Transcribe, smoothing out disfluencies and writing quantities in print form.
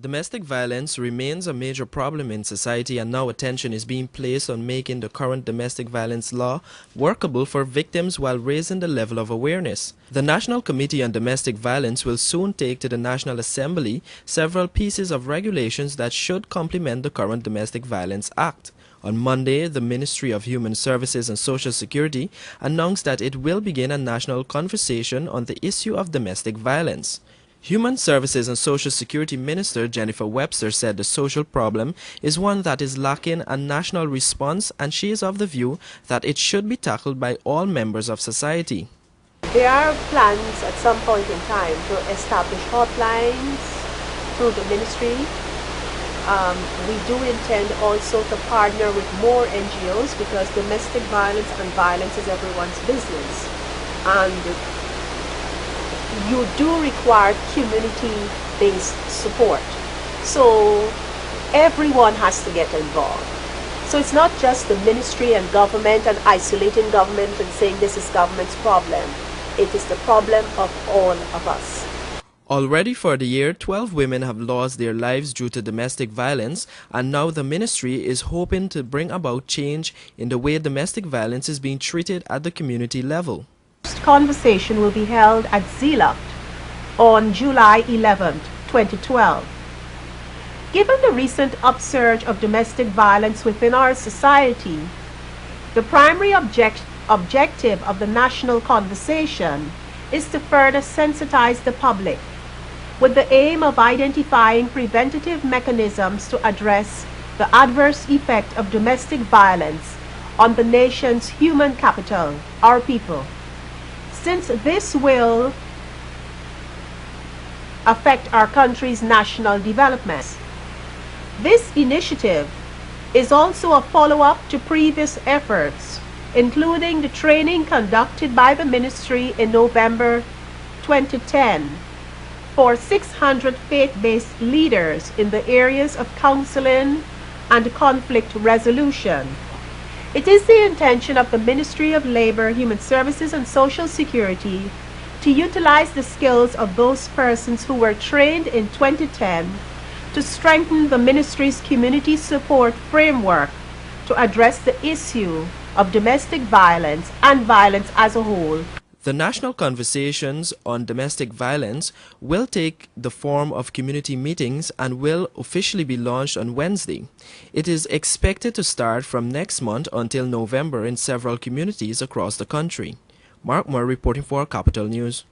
Domestic violence remains a major problem in society, and now attention is being placed on making the current domestic violence law workable for victims while raising the level of awareness. The National Committee on Domestic Violence will soon take to the National Assembly several pieces of regulations that should complement the current Domestic Violence Act. On Monday, the Ministry of Human Services and Social Security announced that it will begin a national conversation on the issue of domestic violence. Human Services and Social Security Minister Jennifer Webster said the social problem is one that is lacking a national response, and she is of the view that it should be tackled by all members of society. There are plans at some point in time to establish hotlines through the ministry. We do intend also to partner with more NGOs, because domestic violence and violence is everyone's business. And you do require community-based support. So everyone has to get involved. So it's not just the ministry and government and isolating government and saying this is government's problem. It is the problem of all of us. Already for the year, 12 women have lost their lives due to domestic violence, and now the ministry is hoping to bring about change in the way domestic violence is being treated at the community level. Conversation will be held at ZLUCT on July 11, 2012. Given the recent upsurge of domestic violence within our society, the primary objective of the national conversation is to further sensitize the public with the aim of identifying preventative mechanisms to address the adverse effect of domestic violence on the nation's human capital, our people. Since this will affect our country's national development. This initiative is also a follow-up to previous efforts, including the training conducted by the ministry in November 2010 for 600 faith-based leaders in the areas of counseling and conflict resolution. It is the intention of the Ministry of Labor, Human Services and Social Security to utilize the skills of those persons who were trained in 2010 to strengthen the ministry's community support framework to address the issue of domestic violence and violence as a whole. The national conversations on domestic violence will take the form of community meetings and will officially be launched on Wednesday. It is expected to start from next month until November in several communities across the country. Mark Moore reporting for Capital News.